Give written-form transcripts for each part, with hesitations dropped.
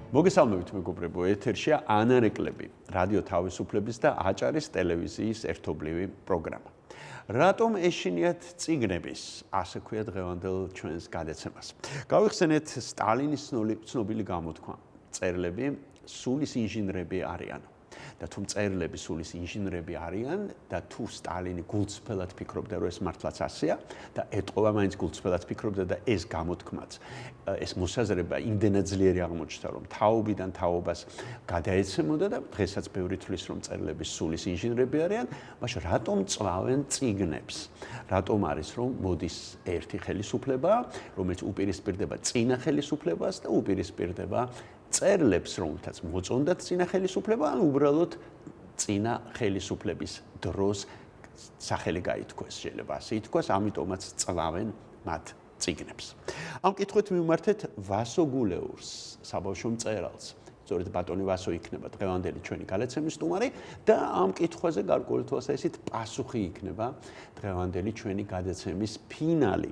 მოგესალმებით მეგობრებო, ეთერშია ანარეკლები, რადიო თავისუფლების და აჭარის ტელევიზიის ერთობლივი პროგრამა. რატომ ეშინიათ წიგნების, ასე ქვია დღევანდელ ჩვენს გადაცემას. გავიხსენეთ სტალინის ცნობილი გამოთქმა. მწერლები სულის ინჟინრები არიან. და თუ მწერლები სულის ინჟინრები არიან და თუ სტალინი გულწრფელად ფიქრობდა, რომ ეს მართლაც ასეა და ეტყობა მაინც გულწრფელად ფიქრობდა და ეს გამოთქმაც, ეს მოსაზრება იმდენად ძლიერი აღმოჩნდა, რომ თაობიდან თაობას გადაეცემოდა და დღესაც ბევრი თვლის, რომ მწერლები სულის ინჟინრები არიან, მაშინ რატომ წვავენ წიგნებს? რატომ არის, რომ მოდის ერთი ხელისუფლება, რომელიც უპირისპირდება წინა ხელისუფლებას და უპირისპირდება მწერლებს, რომელთაც მოწონდათ წინა ხელისუფლება, ან უბრალოდ წინა ხელისუფლების დროს სახელი გაითქვეს, შეიძლება ასე ითქვას, ამიტომაც წვავენ მათ წიგნებს. ამ კითხვით მივმართეთ ვასო გულეურს, საბავშვო მწერალს. სწორედ ბატონი ვასო იქნება დღევანდელი ჩვენი გადაცემის სტუმარი და ამ კითხვაზე გარკვეული თვალსაზრისით პასუხი იქნება დღევანდელი ჩვენი გადაცემის ფინალი.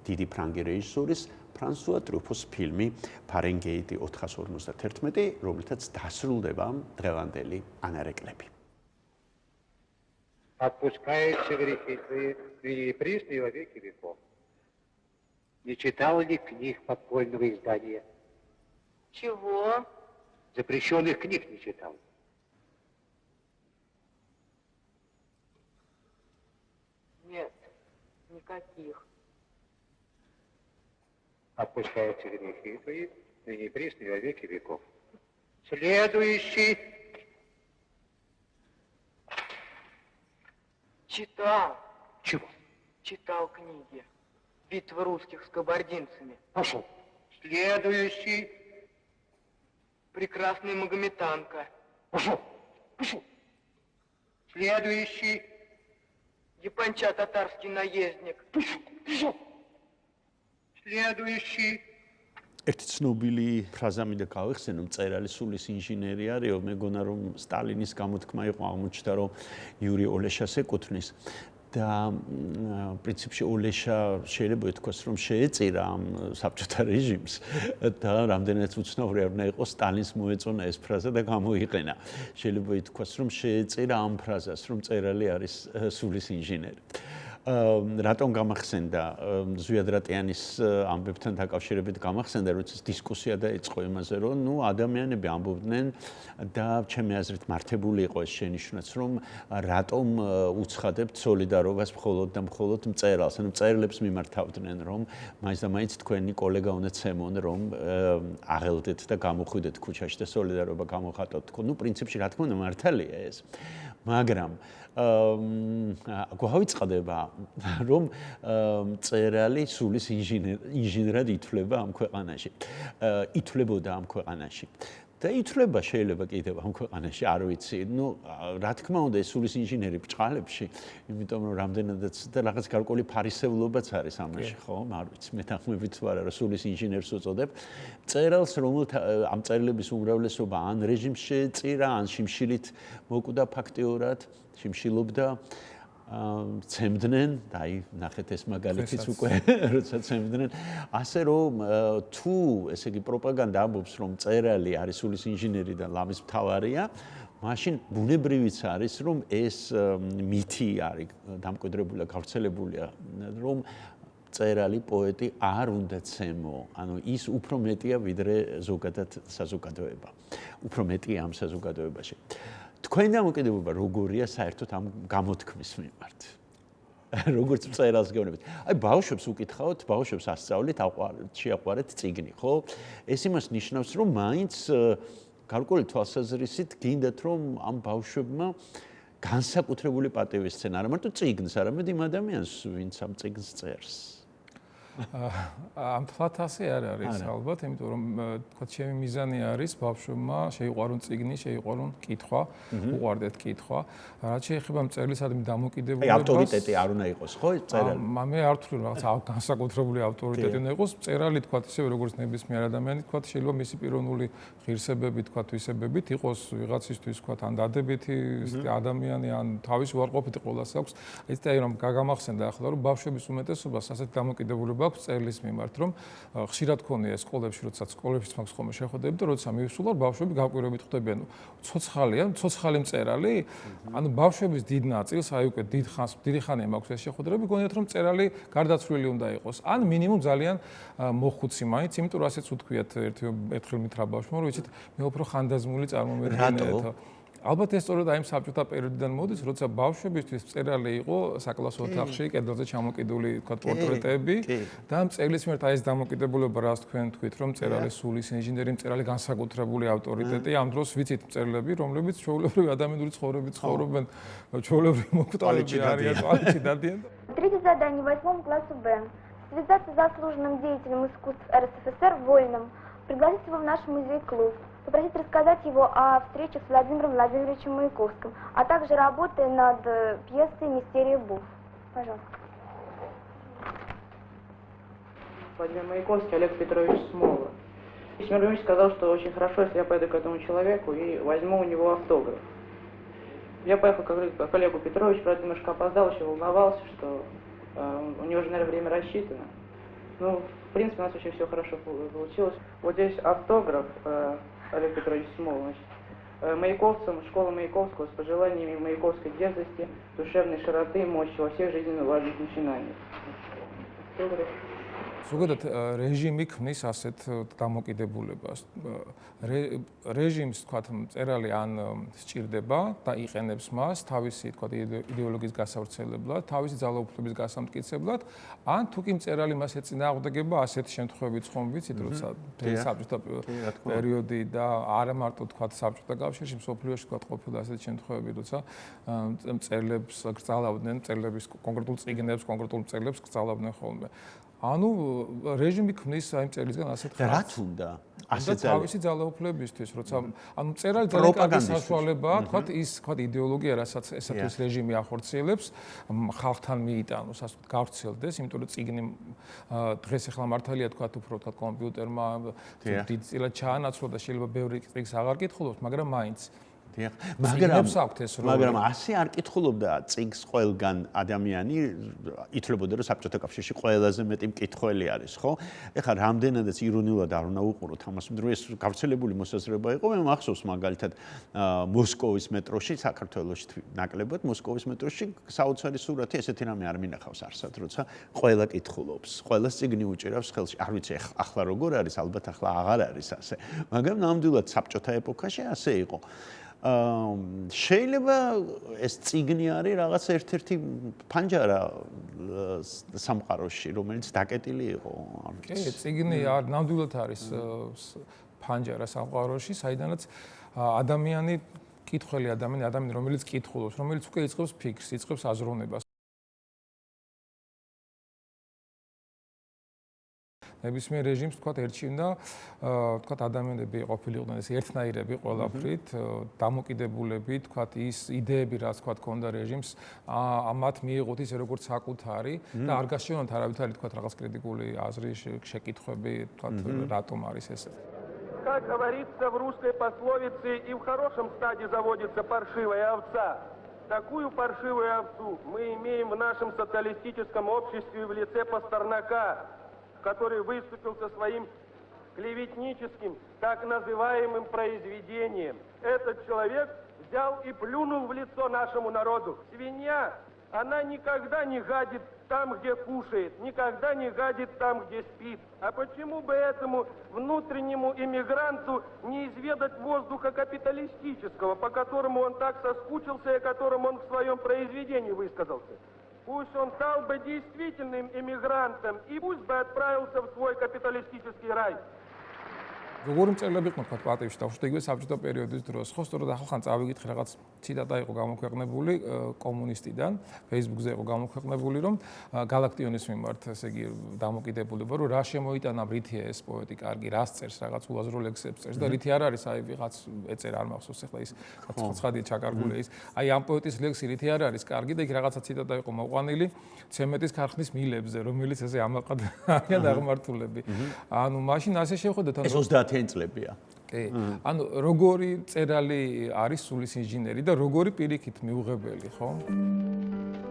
დიდი ფრანგი რეჟისორის ფრანსუა ტრუფოს ფილმი ფარენგეიტი 451, რომლითაც დასრულდება დღევანდელი ანარეკლები. Отпускаете грехи твои прежде во веки веков. Не читал ли книг подпольного издания? Чего? Запрещенных книг не читал. Нет, никаких. Отпускаете грехи твои ныне и присно во веки веков. Следующий. Читал. Чего? Читал книги. Битвы русских с кабардинцами. Пошел. Следующий. Прекрасная магометанка. Пошел. Пошел. Следующий. Японча-татарский наездник. Пошел. Пошел. Следующий. ერთი ცნობილი ფრაზა მინდა გავიხსენო, მწერალი სულის ინჟინერი არისო, მეგონა რომ სტალინის გამოთქმა იყო, აღმოჩნდა რომ იური ოლეშას ეკუთვნის და პრინციპში ოლეშა შეიძლება ითქვას, რომ შეეწირა ამ საბჭოთა რეჟიმს და რამდენადაც უცნაური არ უნდა იყოს, სტალინს მოეწონა ეს ფრაზა და გამოიყენა. შეიძლება ითქვას, რომ შეეწირა ამ ფრაზას, რომ მწერალი არის სულის ინჟინერი. რატომ გამახსენდა ზვიად რატიანის ამბებთან დაკავშირებით გამახსენდა, როცა დისკუსია დაიწყო იმაზე, რომ ადამიანები ამბობდნენ და ჩემი აზრით მართებული იყო ეს შენიშვნაც, რომ რატომ უცხადებთ სოლიდარობას მხოლოდ და მხოლოდ მწერალს, ანუ მწერლებს მიმართავდნენ, რომ მაინც და მაინც თქვენი კოლეგა უნდა ცემონ, რომ აღელდეთ და გამოხვიდეთ ქუჩაში და სოლიდარობა გამოხატოთ. პრინციპში რა თქმა უნდა მართალია ეს. მაგრამ გვავიწყდება, რომ მწერალი სულის ინჟინერად ითვლება ამ ქვეყანაში. ითვლებოდა ამ ქვეყანაში. და ითვლება შეიძლება კიდევ ამ ქვეყანაში, არ ვიცი. რა თქმა უნდა, ეს სულის ინჟინერი ბჭყალებში, იმიტომ რომ რამდენადაც და რაღაც გარკვეული ფარისევლობაც არის ამაში, ხო? არ ვიცი, მეთანხმებით თუ არა, რომ სულის ინჟინერს უწოდებ. მწერალს, რომელთა ამ მწერლების უმრავლესობა ან რეჟიმს შეეწირა, ან შიმშილით მოკვდა ფაქტიურად, შიმშილობდა, ცემდნენ, აი, ნახეთ ეს მაგალითიც უკვე, როცა ცემდნენ, ასე რომ თუ, ესე იგი, პროპაგანდა ამბობს, რომ მწერალი არის სულის ინჟინერი და ლამის მთავარია, მაშინ ბუნებრივიც არის, რომ ეს მითი არის დამკვიდრებული, გავრცელებულია, რომ მწერალი, პოეტი არ უნდა ცემო, ანუ ის უფრო მეტია ვიდრე ზოგადად საზოგადოება. უფრო მეტია ამ საზოგადოებაში. თქვენი დამოკიდებულება როგორია საერთოდ ამ გამოთქმის მიმართ? როგორც მწერალს გეუბნებით. აი ბავშვებს უკითხავთ, ბავშვებს ასწავლით, შეაყვარეთ წიგნი, ხო? ეს იმას ნიშნავს, რომ მაინც გარკვეული თვალსაზრისით გინდათ, რომ ამ ბავშვებმა განსაკუთრებული პატივი სცენ, არა მარტო წიგნს, არამედ იმ ადამიანს, ვინც ამ წიგნს წერს. ამ თვალთ ასე არ არის ალბათ, იმიტომ რომ თქვა ჩემი მიზანი არის ბავშვებმა შეიყვარონ წიგნი, შეიყვარონ კითხვა, უყვარდეთ კითხვა. რაც შეეხება მწერლის ადმი დამოკიდებულებას. აი ავტორიტეტი არ უნდა იყოს, ხო, მწერალი? მე არ ვთვლი რომ რაღაც განსაკუთრებული ავტორიტეტი უნდა იყოს. მწერალი თქვა ისე როგორც ნებისმიერ ადამიანი, თქვა შეიძლება მისი პიროვნული ღირსებები, თქვა თვისებებით იყოს ვიღაცისთვის თქვა ან დადებითი ადამიანი, ან თავის უარყოფითი ყოველას აქვს. ეს აი რომ გაგამახსენდა ახლა რომ ბავშვების უმეტესობას ასეთ დამოკიდებულებას განმარტება აქვს მწერლის მიმართ, რომ ხშირად ქონია სკოლებში, როდესაც სკოლებშიც მაქვს ხოლმე შეხვედრები და როცა მივისულარ, ბავშვები გაკვირვებით ხვდებიან, ცოცხალი მწერალი, ანუ ბავშვების დიდ ნაწილს, აი უკვე დიდი ხანია მაქვს ეს შეხვედრები, გონიათ რომ მწერალი გარდაცვლილი უნდა იყოს, ან მინიმუმ ძალიან მოხუცი მაინც, იმიტომ რომ ასეც უთქვიათ ერთხელ მითხრა ბავშვმა, რომ იცით, მე უფრო ხანდაზმული წარმომედგენია. ალბათ ეს სწორედ აი იმ საბჭოთა პერიოდიდან მოდის, როცა ბავშვებისთვის მწერალი იყო საკლასო ოთახში, კედელზე ჩამოკიდული პორტრეტები და მწერლის მიმართ აი ეს დამოკიდებულება, რას თქვენ თქვით, რომ მწერალი სულის ინჟინერი, მწერალი განსაკუთრებული ავტორიტეტი, ამ დროს ვიცით მწერლები, რომლებიც ჩვეულებრივი ადამიანური ცხოვრებით ცხოვრობენ, ჩვეულებრივი მოკვდავები არიან, თვალში დადიან. Третье задание 8 классу Б. Связаться с заслуженным деятелем искусств РСФСР Вольным, пригласить его в наш музей-клуб, попросить рассказать его о встрече с Владимиром Владимировичем Маяковским, а также работе над пьесой «Мистерия Буф». Пожалуйста. Владимир Маяковский, Олег Петрович Смола. Миронович сказал, что очень хорошо, если я пойду к этому человеку и возьму у него автограф. Я поехал к Олегу Петровичу, правда, немножко опоздал, еще волновался, что у него же, наверное, время рассчитано. Ну, в принципе, у нас очень все хорошо получилось. Вот здесь автограф Олег Петрович Смола. Маяковцам, школа Маяковского с пожеланиями маяковской дерзости, душевной широты и мощи во всех жизненно важных начинаниях. Автограф. ზოგადად რეჟიმი ქმნის ასეთ დამოკიდებულებას. რეჟიმს თქვათ მწერალი ან სჭირდება და იყენებს მას თავისი თქვათ იდეოლოგიის გასავრცელებლად, თავისი ძალაუფლების გასამტკიცებლად, ან თუ კი მწერალი მას ეწინააღმდეგება, ასეთი შემთხვევებიც ხომ ვიცით, როცა საბჭოთა პერიოდი და არა მარტო თქვათ საბჭოთა კავშირში, მსოფლიოში თქვათ ყოფილა ასეთი შემთხვევები, როცა მწერლებს გრძალავდნენ, მწერლების კონკრეტულ წიგნებს, კონკრეტულ მწერლებს გრძალავდნენ ხოლმე. ანუ რეჟიმი ქმნის აი მწერლისგან ასეთ ხალხს. რაც უნდა? ასეთ თავისი ძალაუფლებისთვის, როცა ანუ მწერალი ძალიან კარგი საშუალებაა, თქვათ ის თქვათ იდეოლოგია, რასაც ესათვის რეჟიმი ახორციელებს, ხალხთან მიიტანოს, ასე ვთქვათ, გავრცელდეს, იმიტომ რომ წიგნი დღეს ახლა მართალია თქვათ უფრო თქვათ კომპიუტერმა დიდწილად ჩაანაცვლა და შეიძლება ბევრი წიგნს აღარ კითხულობს, მაგრამ მაინც მაგრამ ასე არ კითხულობდა წიგს ყველგან ადამიანი, ითვლებოდა რომ საბჭოთა კავშირში ყველაზე მეტი მკითხველი არის, ხო? ეხლა რამდენადაც ირონიულად არ უნდა უყუროთ ამას, რომ ეს გავრცელებული მოსაზრება იყო, მე მახსოვს მაგალითად მოსკოვის მეტროში, საქართველოში ნაკლებად მოსკოვის მეტროში საოცარი სურათი ესეთი რამე არ მინახავს არსად, როცა ყველა კითხულობს, ყველას წიგნი უჭირავს ხელში. არ ვიცი ახლა როგორ არის, ალბათ ახლა აღარ არის ასე. მაგრამ ნამდვილად საბჭოთა ეპოქაში ასე იყო. შეიძლება ეს წიგნი არის რაღაც ერთ-ერთი ფანჯარა სამყაროში, რომელიც დაკეტილი იყო. კი, წიგნი ნამდვილად არის ფანჯარა სამყაროში, საიდანაც ადამიანი, კითხველი ადამიანი, რომელიც კითხულობს, რომელიც უკვე იწყებს ფიქრს, იწყებს აზროვნებას. ნებისმიერ რეჟიმს თქვათ ერჩივნა თქვათ ადამიანები ყოფილიყვნენ ეს ერთნაირები ყველაფრით დამოკიდებულები თქვათ ის იდეები რაც თქვათ ქონდა რეჟიმს ამათ მიიღოთ ისე როგორც საკუთარი და არ გასჩვენოთ არავითარი თქვათ რაღაც კრიტიკული აზრი შეკითხვები თქვათ რატომ არის ესე Как говорится в русской пословице, и в хорошем стаде заводится паршивая овца. Такую паршивую овцу мы имеем в нашем социалистическом обществе в лице Пастернака, который выступил со своим клеветническим, так называемым произведением. Этот человек взял и плюнул в лицо нашему народу. Свинья, она никогда не гадит там, где кушает, никогда не гадит там, где спит. А почему бы этому внутреннему иммигранту не изведать воздуха капиталистического, по которому он так соскучился и о котором он в своем произведении высказался? Пусть он стал бы действительным иммигрантом и пусть бы отправился в свой капиталистический рай. როგორი მწერლები იყო თქვა პატივში დავშვით იგივე საბჭოთა პერიოდის დროს ხო სწორედ ახალხან წავიგით რაღაც ციტატა იყო გამოქვეყნებული კომუნისტიდან Facebook-ზე იყო გამოქვეყნებული რომ გალაქტიონის მიმართ ესე იგი დამოკიდებულება რომ რა შემოიტანა ბრითია ეს პოეტი კარგი რას წერს რაღაც უაზრო ლექსებს წერს და რითი არ არის აი ვიღაც ეწერ არ მახსოვს ახლა ის ცხადია ჩაკარგული ის აი ამ პოეტის ლექსი რითი არ არის კარგი და იქ რაღაცა ციტატა იყო მოყვანილი ცემენტის ქარხნის მილებზე რომელიც ესე ამაყად არიან აღმართულები ანუ მაშინ ასე შევხედოთ ეს 30 წლებია. კი. ანუ როგორი მწერალი არის სულის ინჟინერი და როგორი პირიქით მიუღებელი, ხო?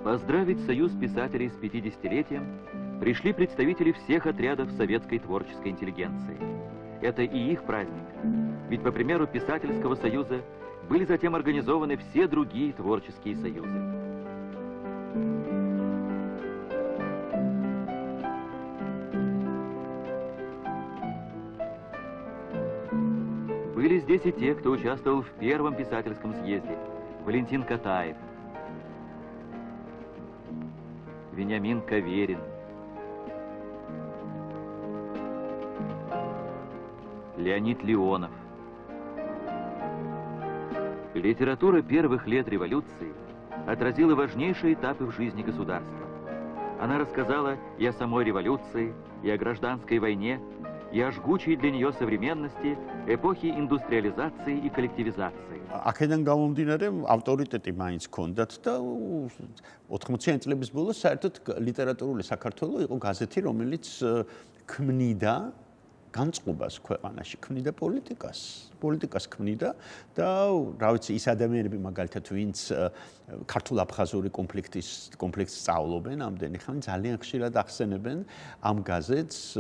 Поздравить Союз писателей с 50-летием пришли представители всех отрядов советской творческой интеллигенции. Это и их праздник. Ведь, по примеру Писательского союза, были затем организованы все другие творческие союзы. Были здесь и те, кто участвовал в первом писательском съезде. Валентин Катаев, Вениамин Каверин, Леонид Леонов. Литература первых лет революции отразила важнейшие этапы в жизни государства. Она рассказала и о самой революции, и о гражданской войне, и о жгучей для нее современности эпохи индустриализации и коллективизации. აქედან გამომდინარე ავტორიტეტი მაინც ჰქონდათ და 80-იან წლების ბოლოს საერთოდ ლიტერატურული საქართველო იყო გაზეთი, რომელიც ქმნიდა განწყობას ქვეყანაში, ქმნიდა პოლიტიკას ქმნიდა და რა ვიცი ის ადამიანები მაგალითად ვინც ქართულ-აფხაზური კონფლიქტს სწავლობენ ამდენი ხანი ძალიან ხშირად ახსენებენ ამ გაზეთს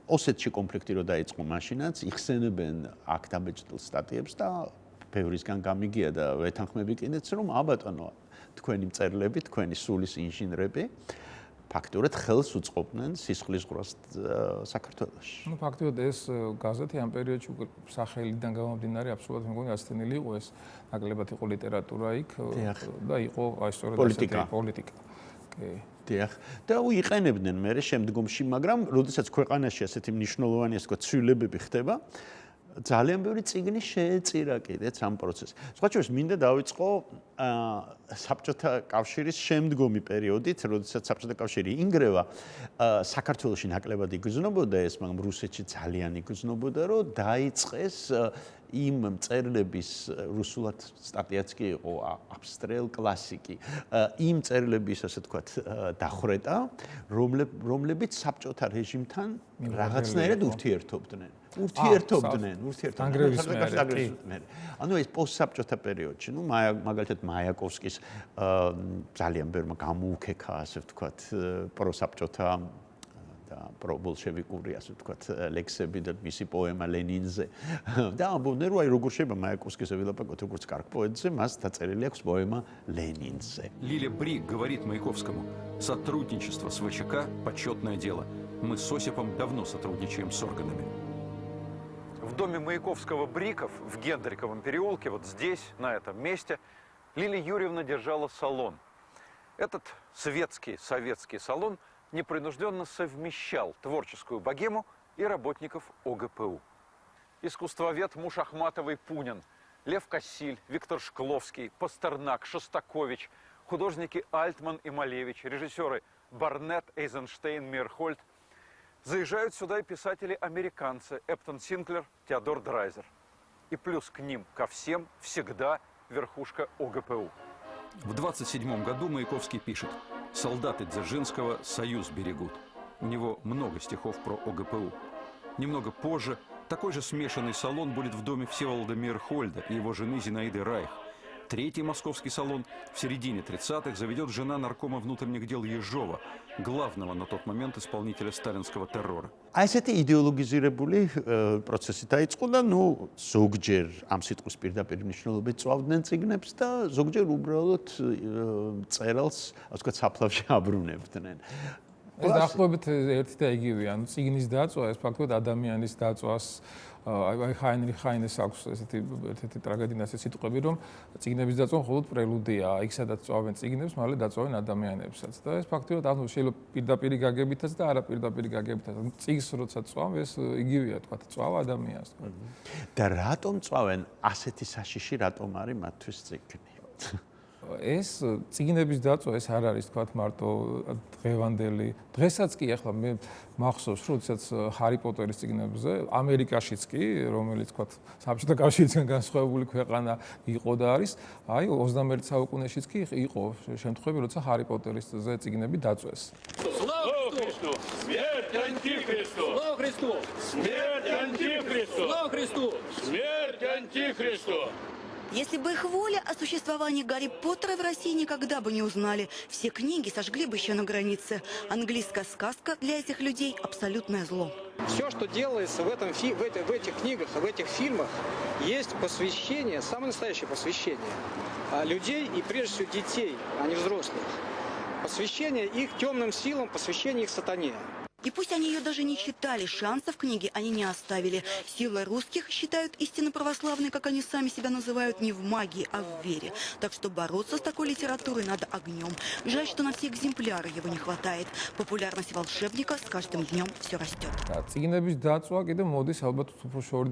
ოსეთში კონფლიქტი რო დაიწყო მაშინაც იხსენებენ აქ დაბეჭდილ სტატიებს და ბევრისგან გამიგია და ვეთანხმები კიდეც რომ აბატონო თქვენი მწერლები, თქვენი სულის ინჟინრები ფაქტურად ხელს უწყობდნენ სისხლის ღრუას საქართველოში. Ну, ფაქტობრივად ეს გაზეთი ამ პერიოდში სახელიდან გამომდინარე აბსოლუტურად მეგონი ასთენილი იყო ეს ნაკლებად იყო ლიტერატურა იქ და იყო აი სწორედ ასეთი პოლიტიკა. დიახ. და უიყენებდნენ მე შემდგომში, მაგრამ როდესაც ქვეყანაში ასეთი მნიშვნელოვანი ასე ვთქვათ ცვლილებები ხდება, ძალიან ბევრი წიგნი შეეწირა კიდეც ამ პროცესს. სხვა შორის მინდა დავიწყო საბჭოთა კავშირის შემდგომი პერიოდით, როდესაც საბჭოთა კავშირი ინგრევა, საქართველოში ნაკლებად იგრძნობოდა ეს, მაგრამ რუსეთში ძალიან იგრძნობოდა, რომ დაიწყეს იმ მწერლების რუსულად სტატიაც კი იყო აბსტრელ კლასიკი, იმ მწერლების ასე ვთქვათ დახვრეტა, რომლებიც საბჭოთა რეჟიმთან რაღაცნაირად ურთიერთობდნენ. ანუ ეს პოსტსაბჭოთა პერიოდში, ну მაგალითად მაიაკოვსკის ძალიან ბევრმა გამოუქექა, ასე ვთქვათ, პროსაბჭოთა და პრობოლშევიკური, ასე ვთქვათ, ლექსები და მისი პოემა ლენინზე. და ამბობდნენ, რომ აი როგორ შეიძლება მაიაკოვსკის ვილაპარაკოთ როგორც კარგ პოეტზე, მას დაწერილი აქვს პოემა ლენინზე. Лиля Брик говорит Маяковскому: сотрудничество с ВЧК – почетное дело. Мы с Осипом давно сотрудничаем с органами. В доме Маяковского Бриков в Гендриковом переулке, вот здесь, на этом месте, Лилия Юрьевна держала салон. Этот советский салон непринужденно совмещал творческую богему и работников ОГПУ. Искусствовед муж Ахматовой Пунин, Лев Кассиль, Виктор Шкловский, Пастернак, Шостакович, художники Альтман и Малевич, режиссеры Барнетт, Эйзенштейн, Мейерхольд. Заезжают сюда и писатели-американцы Эптон Синклер, Теодор Драйзер. И плюс к ним, ко всем, всегда верхушка ОГПУ. В 27 году Маяковский пишет: «Солдаты Дзержинского союз берегут». У него много стихов про ОГПУ. Немного позже такой же смешанный салон будет в доме Всеволода Мейерхольда и его жены Зинаиды Райх. Третий московский салон в середине 30-х заведет жена наркома внутренних дел Ежова, главного на тот момент исполнителя сталинского террора. აი ესეთი იდეოლოგიზირებული პროცესი დაიწყო და ნუ ზოგჯერ ამ სიტყვის პირდაპირ მნიშვნელობით წვავდნენ წიგნებს და ზოგჯერ უბრალოდ წერალს, ასე ვთქვათ, საფლავში აბრუნებდნენ. ეს დაახლოებით ერთი და იგივე, ანუ წიგნის დაწვა, ეს ფაქტობრივად ადამიანის დაწვას აი ჰაინრიხ ჰაინეს აქვს ესეთი ტრაგედია, ესეთი სიტყვები, რომ წიგნების დაწვა მხოლოდ პრელუდია, იქ სადაც წვავენ წიგნებს, მალე დაწვავენ ადამიანებსაც. და ეს ფაქტობრივად ანუ შეიძლება პირდაპირი გაგებითაც და არაპირდაპირი გაგებითაც. წიგნს როცა წვავ, ეს იგივეა, თქვა, წვავ ადამიანს, თქვა. და რატომ წვავენ ასეთი საშიში, რატომ არის მათთვის წიგნი? ეს წიგნების დაწვა ეს არ არის თქვა მარტო დღევანდელი. დღესაც კი ახლა მე მახსოვს, როდესაც ჰარი პოტერის წიგნებზე ამერიკაშიც კი, რომელიც თქვა საბჭოთა კავშირისგან განსხვავებული ქვეყანა იყო და არის, აი 21 საუკუნეშიც კი იყო შემთხვევები, როცა ჰარი პოტერისზე წიგნები დაწვეს. Слава Христу! Смерть антихристу! Слава Христу! Смерть антихристу! Слава Христу! Смерть антихристу! Если бы их воля о существовании Гарри Поттера в России никогда бы не узнали. Все книги сожгли бы еще на границе. Английская сказка для этих людей – абсолютное зло. Все, что делается в этих книгах, в этих фильмах, есть посвящение, самое настоящее посвящение людей и прежде всего детей, а не взрослых. Посвящение их темным силам, посвящение их сатане. И пусть они ее даже не читали, шансов книги они не оставили. Сила русских, считают истинно православные, как они сами себя называют, не в магии, а в вере. Так что бороться с такой литературой надо огнем. Жаль, что на все экземпляры его не хватает. Популярность волшебника с каждым днем все растет. წიგნების დაწვა კიდე მოდის ალბათ უფრო შორს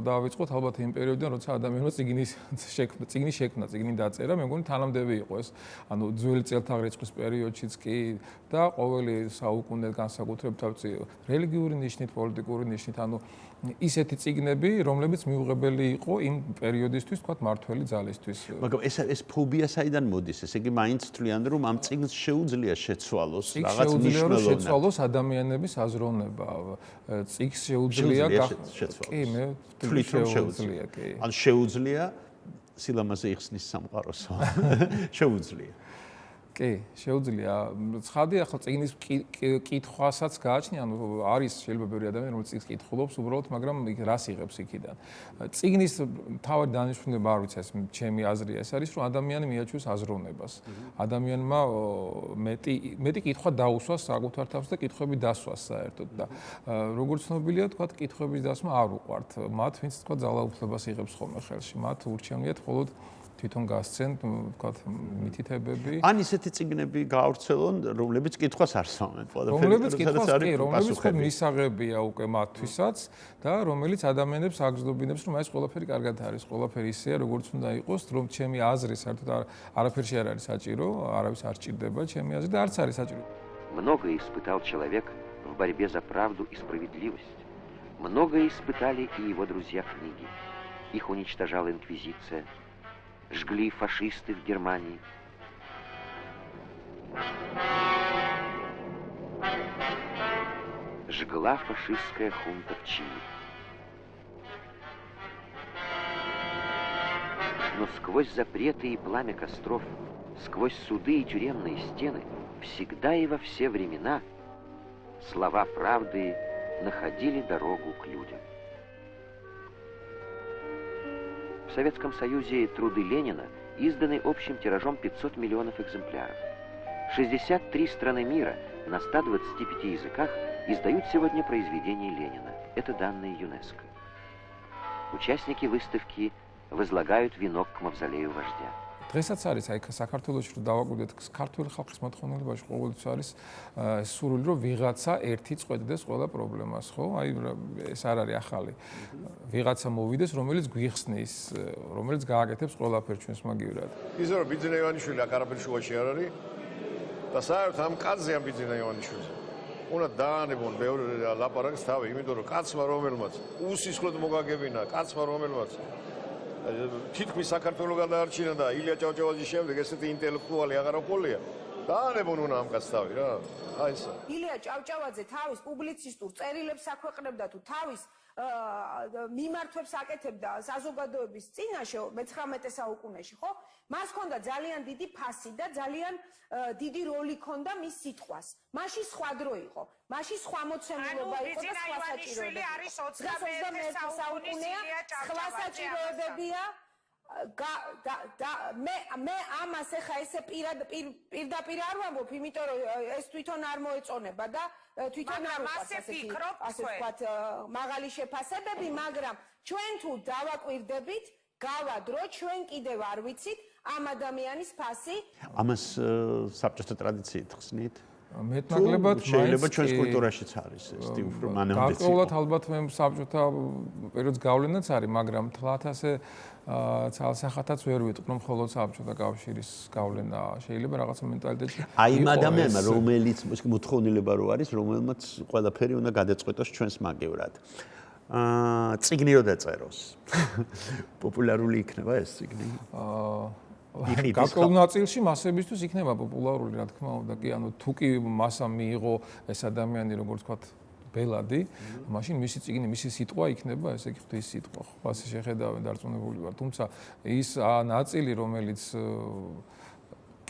დავიწყოთ ალბათ იმ პერიოდიდან, როცა ადამიანმა წიგნის შექმნა, წიგნი დაწერა, მე მგონი თანამდები იყო ეს. ანუ ძველი წელთაღრიცხვის პერიოდშიც კი და ყოველი საუკუნე განსაკუთრებით რელიგიური ნიშნით, პოლიტიკური ნიშნით, ანუ ისეთი წიგნები, რომლებიც მიუღებელი იყო იმ პერიოდისთვის, თქვათ, მართველი ძალისთვის. მაგრამ ეს ფობია საიდან მოდის? ესე იგი, მაინც თვლიან, რომ ამ წიგნს შეუძლია შეცვალოს რაღაც მნიშვნელოვნად. შეცვალოს ადამიანების აზროვნება. წიგნს შეუძლია კი, მე თვლით რომ შეუძლია, კი. ან შეუძლია სილამაზე იხსნის სამყაროს. შეუძლია. კი, შეუძლია. ცხადია, ახლა წიგნის კითხვასაც გააჩნია, ანუ არის შეიძლება ბევრი ადამიანი, რომელიც წიგნს კითხულობს უბრალოდ, მაგრამ რას იღებს იქიდან. წიგნის მთავარი დანიშნულება არ ვიცი, ეს ჩემი აზრია, ეს არის, რომ ადამიანი მიაჩვენოს აზროვნებას. ადამიანმა მეტი კითხვა დაუსვას საკუთარ თავს და კითხვები დასვას საერთოდ და როგორც ცნობილია, თქვათ, კითხვების დასმა არ უყვართ. მათ, ვინც თქვათ, ძალაუფლებას იღებს ხოლმე ხელში, მათ ურჩევნიათ მხოლოდ თვითონ გასცენ, ვთქვათ, მითითებები. ან ისეთი წიგნები გაავრცელონ, რომლებიც კითხვას არ სვამენ. რომლებიც კითხვას კი, რომლებიც მისაღებია უკვე მათთვისაც და რომელიც ადამიანებს აგზნობინებს, რომ ეს ყველაფერი კარგად არის, ყველაფერი ისეა, როგორც უნდა იყოს, რომ ჩემი აზრი საერთოდ არაფერში არ არის საჭირო, არავის არ ჭირდება ჩემი აზრი და არც არის საჭირო. Многое испытал человек в борьбе за правду и справедливость. Многое испытали и его друзья-книги. Их уничтожала инквизиция. Жгли фашисты в Германии. Жгла фашистская хунта в Чили. Но сквозь запреты и пламя костров, сквозь суды и тюремные стены, всегда и во все времена слова правды находили дорогу к людям. В Советском Союзе труды Ленина изданы общим тиражом 500 миллионов экземпляров. 63 страны мира на 125 языках издают сегодня произведения Ленина. Это данные ЮНЕСКО. Участники выставки возлагают венок к мавзолею вождя. დღესაც არის აი საქართველოში რომ დავაკვირდეთ ქართული ხალხის მოთხოვნილებაში ყოველთვის არის სურვილი რომ ვიღაცა ერთი წვეთდეს ყველა პრობლემას, ხო? აი ეს არ არის ახალი. ვიღაცა მოვიდეს, რომელიც გვიხსნის, რომელიც გააკეთებს ყველაფერს ჩვენს მაგივრად. ისე რომ ბიძინა ივანიშვილი აქ არაფერი შუაში არ არის და საერთოდ ამ კაცზე ამ ბიძინა ივანიშვილზე უნდა დაანებონ ბევრი ლაპარაკს თავი, იმიტომ რომ კაცმა რომელმაც უსისხლოდ მოგაგებინა, კაცმა რომელმაც თითქმის საქართველოს გადაარჩინა და ილია ჭავჭავაძის შემდეგ ესეთი ინტელექტუალი აღარ ყოლია. დაანებონ უნდა ამ კაცს თავი რა. აი ესა. ილია ჭავჭავაძე თავის პუბლიცისტურ წერილებს აქვეყნებდა თუ თავის მიმართვებს აკეთებდა საზოგადოების წინაშე 19 საუკუნეში, ხო? მას ჰქონდა ძალიან დიდი ფასი და ძალიან დიდი როლი ჰქონდა მის სიტყვას. მაშინ სხვა დრო იყო. მაშინ სხვა მოცემულობა იყო და სხვა საჭიროებები. არის 21 საუკუნეა, სხვა საჭიროებებია. მე ამას ეხა ესე პირდაპირ არ ვამბობ, იმიტომ რომ ეს თვითონ არ მოეწონება და თვითონ არ უყვარს ასე ვთქვათ მაღალი შეფასებები, მაგრამ ჩვენ თუ დავაკვირდებით, გავადრო, ჩვენ კიდევ არ ვიცით ამ ადამიანის ფასი. ამას საბჭოთა ტრადიციით ხსნით? მეტნაკლებად შეიძლება ჩვენს კულტურაშიც არის ეს უფრო მანამდეც. გარკვეულად ალბათ მე საბჭოთა პერიოდს გავლენაც არის, მაგრამ თლათ ასე ცალსახათაც ვერ ვიტყვი, მხოლოდ საბჭოთა კავშირის გავლენა შეიძლება რაღაცა მენტალიტეტში. აი იმ ადამიანმა, რომელიც მოთხოვნილება რო არის, რომელმაც ყველაფერი უნდა გადაწყვეტოს ჩვენს მაგივრად. წიგნი რო დაწეროს. პოპულარული იქნება ეს წიგნი? გარკვეულ ნაწილში მასებისთვის იქნება პოპულარული, რა თქმა უნდა, კი, ანუ თუ კი მასა მიიღო ეს ადამიანი, როგორც ვთქვათ, ბელადი, მაშინ მისი წიგნი, მისი სიტყვა იქნება, ესე იგი ღვთის სიტყვა, ხო, ასე შეხედავენ დარწმუნებული ვარ. თუმცა ის ნაწილი, რომელიც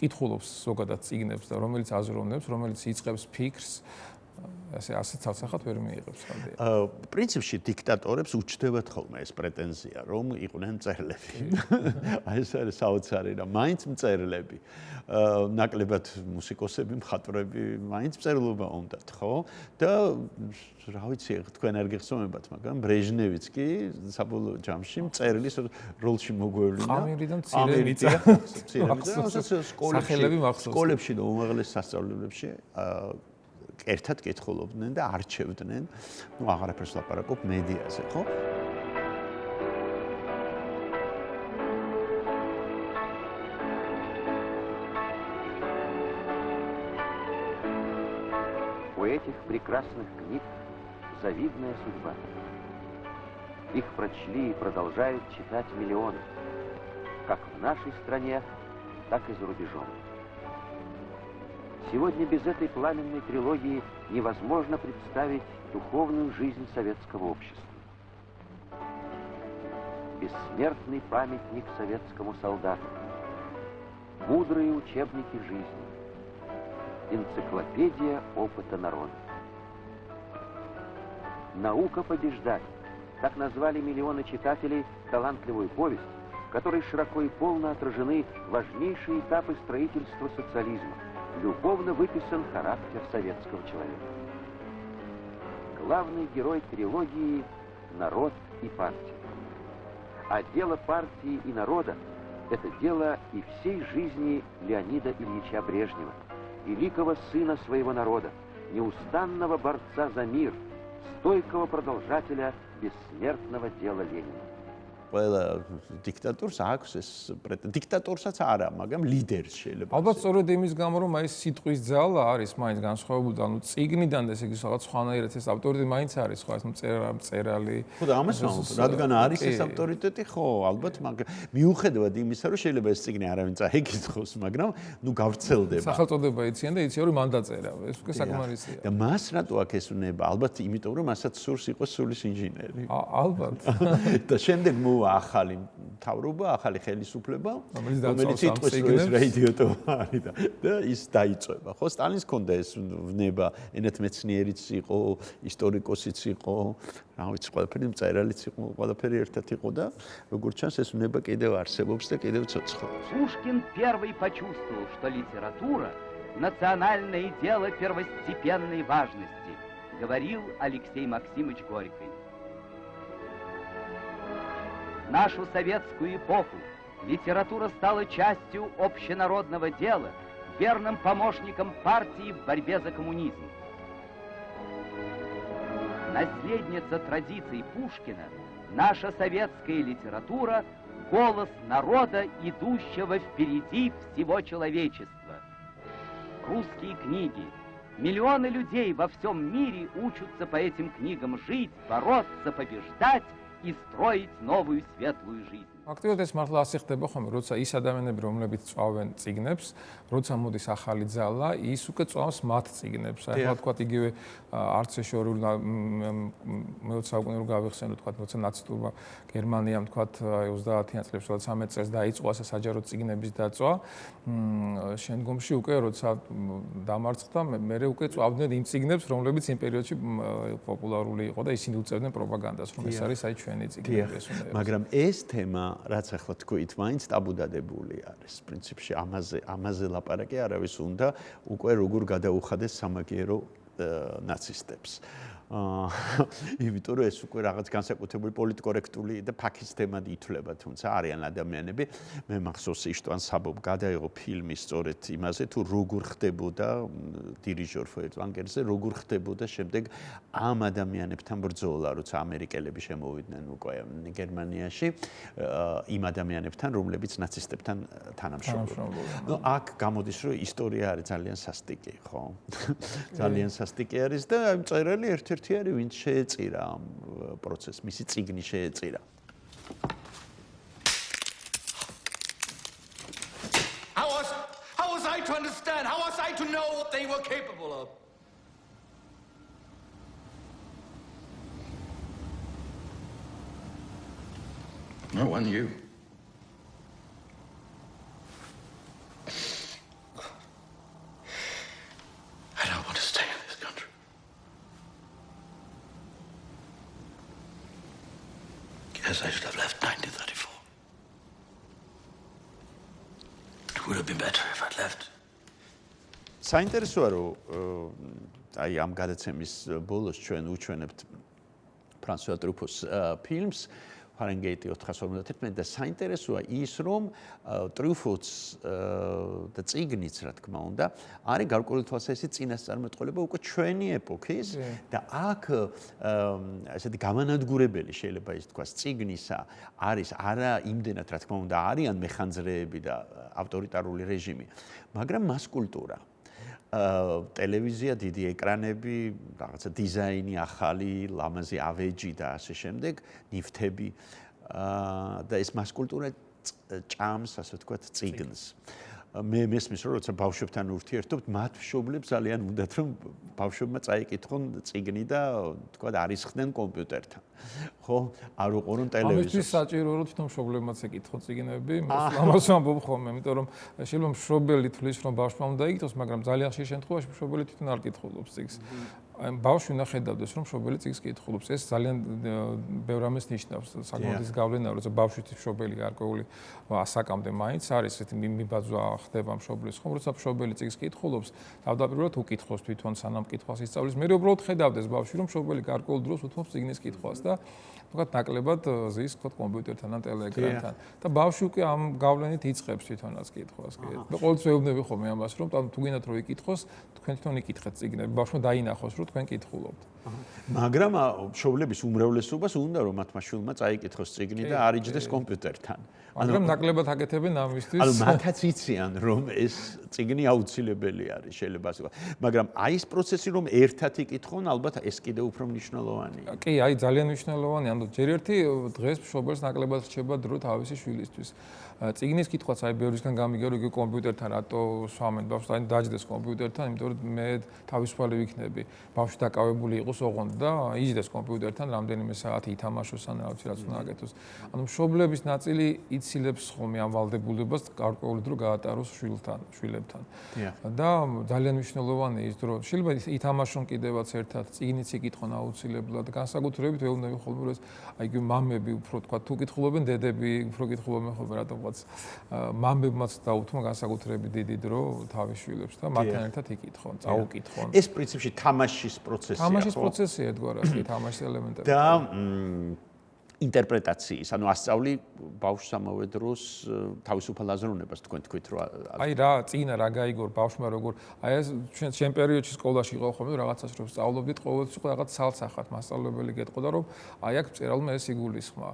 კითხულობს ზოგადად წიგნებს და რომელიც აზროვნებს, რომელიც იწყებს ფიქრს, ასე ცალსახად ვერ მიიღებს ხალხი. პრინციპში დიქტატორებს უჩნდებათ ხოლმე ეს პრეტენზია, რომ იყვნენ მწერლები. აი ეს არის საოცარი და მაინც მწერლები. ნაკლებად მუსიკოსები, მხატვრები, მაინც მწერლობა უნდათ, ხო? და რა ვიცი, თქვენ არ გიხსოვებათ, მაგრამ ბრეჟნევიც კი საბოლოო ჯამში მწერლის როლში მოგვევლინა. ამერიდან მცირე სკოლებში და უმაღლეს სასწავლებლებში ერთად კითხულობდნენ და არჩევდნენ, ну აღარაფერს ლაპარაკობ მედიაზე, ხო? У этих прекрасных книг завидная судьба. Их прочли и продолжают читать миллионы, как в нашей стране, так и за рубежом. Сегодня без этой пламенной трилогии невозможно представить духовную жизнь советского общества. Бессмертный памятник советскому солдату, мудрые учебники жизни, энциклопедия опыта народа. «Наука побеждать» — так назвали миллионы читателей талантливую повесть, в которой широко и полно отражены важнейшие этапы строительства социализма. Любовно выписан характер советского человека. Главный герой трилогии — народ и партия. А дело партии и народа — это дело и всей жизни Леонида Ильича Брежнева, великого сына своего народа, неустанного борца за мир, стойкого продолжателя бессмертного дела Ленина. ყველა დიქტატორს აქვს ეს დიქტატორსაც არა, მაგრამ ლიდერს შეიძლება. ალბათ სწორედ იმის გამო, რომ აი სიტყვის ძალა არის მაინც განსხვავებული, ანუ წიგნიდან და ესე იგი რაღაც სხვანაირად ეს ავტორიტეტი მაინც არის, ხო, ეს მწერალი. ხო და ამას ვამბობ, რადგან არის ეს ავტორიტეტი, ხო, ალბათ, მაგრამ მიუხედავად იმისა, რომ შეიძლება ეს წიგნი არავინ წაეკითხოს, მაგრამ ნუ გავრცელდება. სახელწოდება იციან და იციან, რომ მან დაწერა, ეს უკვე საკმარისია. და მას რატო აქ ეს უნება? ალბათ იმიტომ, რომ მასაც სურს იყოს სულის ინჟინერი. ალბათ. და შემდეგ ახალი მთავრობა, ახალი ხელისუფლება, რომელიც იტყვის, რომ ეს რა იდიოტობა არის და ის დაიწვება. ხო, სტალინს ჰქონდა ეს ვნება, ენათ მეცნიერიც იყო, ისტორიკოსიც იყო, რა ვიცი, ყველაფერი მწერალიც იყო, ყველაფერი ერთად იყო და როგორც ჩანს, ეს ვნება კიდევ არსებობს და კიდევ ცოცხლობს. Пушкин первый почувствовал, что литература — национальное дело первостепенной важности, говорил Алексей Максимович Горький. В нашу советскую эпоху литература стала частью общенародного дела, верным помощником партии в борьбе за коммунизм. Наследница традиций Пушкина, наша советская литература — голос народа, идущего впереди всего человечества. Русские книги. Миллионы людей во всем мире учатся по этим книгам жить, бороться, побеждать и строить новую светлую жизнь. Აქტიურად ეს მართლა ასე ხდება ხოლმე, როცა ის ადამიანები, რომლებიც წვავენ წიგნებს, როცა მოდის ახალი ძალა, ის უკვე წვავს მათ წიგნებს. აი, თქვა იგივე არცეშორული მე-20 საუკუნე რო გავიხსენო, თქვა, როცა ნაცისტურმა გერმანიამ თქვა 30-იან წლებში, როცა 13 წელს დაიწყო ასე საჯარო წიგნების დაწვა, შემდგომში უკვე როცა დამარცხდა, მე უკვე წვავდნენ იმ წიგნებს, რომლებიც იმ პერიოდში პოპულარული იყო და ისინი უწევდნენ პროპაგანდას, რომ ეს არის აი ჩვენი წიგნები ეს უნდა იყოს. მაგრამ ეს თემა რაც ახლა თქვით, მაინც ტაბუდადებული არის. პრინციპში ამაზე ლაპარაკი არავის უნდა უკვე როგორ გადაუხადეს სამაგიერო ნაცისტებს. იმიტომ რომ ეს უკვე რაღაც განსაკუთრებული პოლიტკორექტული და ფაქის თემად ითვლება, თუმცა არიან ადამიანები, მე მახსოვს იშტვან საბობ გადაიღო ფილმი სწორედ იმაზე, თუ როგორ ხდებოდა დირიჟორ ვანგერზე, როგორ ხდებოდა შემდეგ ამ ადამიანებთან ბრძოლა, როცა ამერიკელები შემოვიდნენ უკვე გერმანიაში, იმ ადამიანებთან, რომლებიც ნაცისტებთან თანამშრომლობდნენ. ნუ აქ გამოდის, რომ ისტორია არის ძალიან სასტიკი, ხო? ძალიან სასტიკი არის და მწერალი ერთ-ერთი არის, ვინც შეეწირა ამ პროცესს, მისი წიგნი შეეწირა. How was I to understand? How was I to know what they were capable of? I won you. I don't want to stay in this country. Guess I should have left 1934. It would have been better if I'd left. საინტერესოა რომ აი ამ გადაცემის ბოლოს ჩვენ უჩვენებთ ფრანსუა ტრუფოს ფილმს ფარენგეიტი 451 და საინტერესოა ის რომ ტრუფოც და წიგნიც რა თქმა უნდა არის გარკვეული თვალსაზრისით წინასწარმეტყველება უკვე ჩვენი ეპოქის და აქ ესეთი გამანადგურებელი შეიძლება ის თქვას წიგნისა არის არა იმდენად რა თქმა უნდა არიან მეხანძრეები და ავტორიტარული რეჟიმი მაგრამ მასკულტურა ტელევიზია, დიდი ეკრანები, რაღაცა დიზაინი ახალი, ლამაზი ავეჯი და ასე შემდეგ, ნივთები და ეს მასკულტურა ჭამს, ასე ვთქვათ, წიგნს. მე მესმის რომ როცა ბავშვებთან ურთიერთობთ, მათ მშობლებს ძალიან უნდათ რომ ბავშვებმა წაიკითხონ წიგნი და თქვა არისხდნენ კომპიუტერთან. ხო, არ უყურონ ტელევიზორს. ამისთვის საჭირო რომ თვითონ მშობლებმაც ეკითხონ წიგნები, ამას ვამბობ ხოლმე, იმიტომ რომ შეიძლება მშობელი თulis რომ ბავშვმა უნდა იკითხოს, მაგრამ ძალიან ხშირ შემთხვევაში მშობელი თვითონ არ კითხულობს წიგნს. აი ბავშვი უნდა ხედავდეს რომ მშობელი წიგნს კითხულობს. ეს ძალიან ბევრ ამას ნიშნავს. საკმაოდ ის გავლენა როცა ბავშვის მშობელი გარკვეული ასაკამდე მაინც არის ესეთი მიბაძვა ხდება მშობლის ხომ, როცა მშობელი წიგნს კითხულობს, თავდაპირველად უკითხოს თვითონ სანამ კითხვას ისწავლის, მე უბრალოდ ხედავდეს ბავშვი რომ მშობელი გარკვეულ დროს უთმობს წიგნის კითხვას და თქვათ ნაკლებად ზის თქვათ კომპიუტერთან ან ტელეეკრანთან და ბავშვი უკვე ამ გავლენით იწყებს თვითონაც კითხვას. მე ყოველთვის ვეუბნები ხოლმე ამას რომ თუ გინდათ რომ იკითხოს, თქვენ თვითონ იკითხეთ წიგნები, ბავშვმა დაინახოს რომ თქვენ კითხულობთ. მაგრამ მშობლების უმრავლესობას უნდა რომ მათმა შვილმა წაიკითხოს წიგნი და არ იჯდეს კომპიუტერთან. მაგრამ ნაკლებად აკეთებენ ამისთვის. ანუ მათაც იციან რომ ეს წიგნი აუცილებელი არის შეიძლება ასე ვთქვათ. მაგრამ აი ეს პროცესი რომ ერთად იკითხონ, ალბათ ეს კიდევ უფრო მნიშვნელოვანია. კი, აი ძალიან მნიშვნელოვანია. ანუ ჯერ ერთი დღეს მშობელს ნაკლებად რჩება დრო თავისი შვილისთვის. წიგნის კითხვაც აი ბევრისგან გამიგია რომ იგი კომპიუტერთან რატო სვამენ ბავშვს, აი დაჯდეს კომპიუტერთან, იმიტომ რომ მე თავისუფალი ვიქნები. ბავშვი დაკავებული იყოს ოღონდ და იჯდეს კომპიუტერთან რამდენიმე საათი ითამაშოს ან რა ვიცი რაც უნდა აკეთოს. ანუ მშობლების ნაწილი იცილებს ხოლმე ამ ვალდებულებას გარკვეული დრო გაატაროს შვილებთან. და ძალიან მნიშვნელოვანია ის დრო. შეიძლება ითამაშონ კიდევაც ერთად, წიგნიც იკითხონ აუცილებლად. განსაკუთრებით ვეუბნები ხოლმე რომ აი მამები უფრო თქვა თუ კითხულობენ, დედები უფრო კითხულობენ ხოლმე რატომღაც მამებმაც დაუთმო განსაკუთრებით დიდი დრო თავის შვილებს და მათთან ერთად იკითხონ, წაუკითხონ. ეს პრინციპში თამაშის პროცესია. თამაშის პროცესია ედგარას კი თამაშის ელემენტები. და ინტერპრეტაციის, ანუ ასწავლი ბავშვს ამავე დროს თავისუფალ აზროვნებას თქვენ თქვით რომ აი რა წინა რა გაიგო ბავშვმა როგორ აი ეს ჩვენ პერიოდში სკოლაში იყო ხოლმე რაღაცას რომ სწავლობდით ყოველთვის იყო რაღაც სალსახად მასწავლებელი გეტყოდა რომ აი აქ მწერალმა ეს იგულისხმა.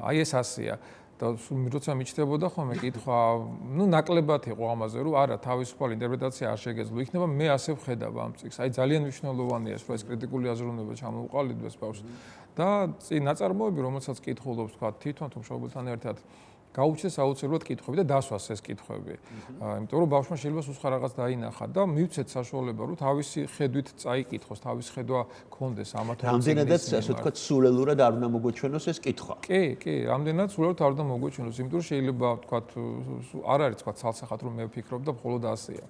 აი ეს ასეა. და როცა მიჩნდებოდა ხოლმე კითხვა, ნუ ნაკლებად იყო ამაზე, რომ არა თავისუფალი ინტერპრეტაცია არ შეგეძლო. იქნება მე ასე ვხედავ ამ წიგნს. აი ძალიან მნიშვნელოვანია, რომ ეს კრიტიკული აზროვნება ჩამოუყალიბდეს ბავშვს. და ნაწარმოები, რომელსაც კითხულობს, თქვა თვითონ თუ მშობელთან ერთად გაუჩნდეს აუცილებლად კითხვები და დასვას ეს კითხვები. იმიტომ რომ ბავშვმა შეიძლება სუსხა რაღაც დაინახა და მივცეთ საშუალება, რომ თავისი ხედვით წაიკითხოს, თავის ხედვა ქონდეს ამათ. რამდენადაც ასე ვთქვათ, სულელურად არ უნდა მოგვეჩვენოს ეს კითხვა. კი, რამდენადაც სულელურად არ უნდა მოგვეჩვენოს, იმიტომ რომ შეიძლება ვთქვათ, არ არის თქვათ სალსახად რომ მე ვფიქრობ და მხოლოდ ასეა.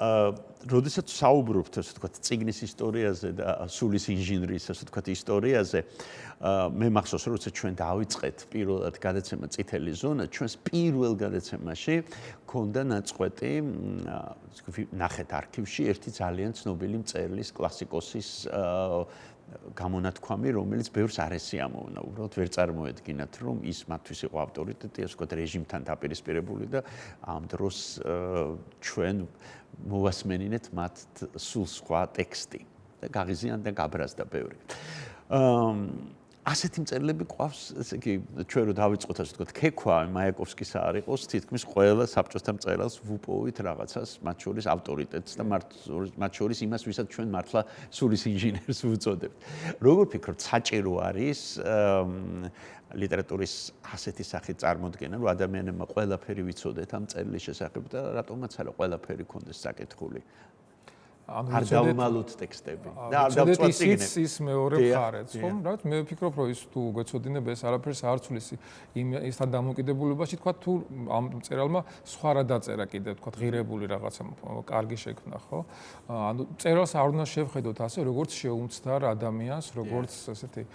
როდესაც საუბრობთ ასე ვთქვათ წიგნის ისტორიაზე და სულის ინჟინრის ასე ვთქვათ ისტორიაზე მე მახსოვს რომ როცა ჩვენ დავიწყეთ პირველად გადაცემა წითელი ზონა ჩვენს პირველ გადაცემაში ქონდა ნაწყვეტი ნახეთ არქივში ერთი ძალიან ცნობილი მწერლის კლასიკოსის გამონათქვამი, რომელიც ბევრს არ ესიამოვნა. უბრალოდ ვერ წარმოედგინათ, რომ ის მათთვის იყო ავტორიტეტი, ასე ვთქვათ, რეჟიმთან დაპირისპირებული და ამ დროს ჩვენ მოვასმენინეთ მათ სულ სხვა ტექსტი და გაღიზიან და გაბრაზდა ბევრი. ასეთი მწერლები ყვავს, ესე იგი, ჩვენ რო დავიწყოთ ასე ვთქვათ, ქექვა მაიაკოვსკისა არ იყოს, თითქმის ყველა საბჭოთა მწერალს ვუპოვით რაღაცას, მათ შორის ავტორიტეტს და მათ შორის იმას, ვისაც ჩვენ მართლა სულის ინჟინერს ვუწოდებთ. როგორ ფიქრობთ, საჭირო არის ლიტერატურის ასეთი სახით წარმოდგენა, რომ ადამიანებმა ყველაფერი ვიცოდეთ ამ მწერლის შესახებ და რატომაც არა ყველაფერი ქონდეს საკითხული? არ დავმალოთ ტექსტები და არ დავწვათ წიგნები. ის მეორე მხარეც, ხომ? რაც მე ვფიქრობ, რომ ის თუ გეცოდინება ეს არაფერს არ ცვლის ისთან დამოკიდებულებაში, თქვა თუ ამ მწერალმა სხვა რა დაწერა კიდე, თქვა ღირებული რაღაცა კარგი შექმნა, ხო? ანუ მწერალს არ უნდა შევხედოთ ასე, როგორც შეუმცდარ ადამიანს, როგორც ესეთი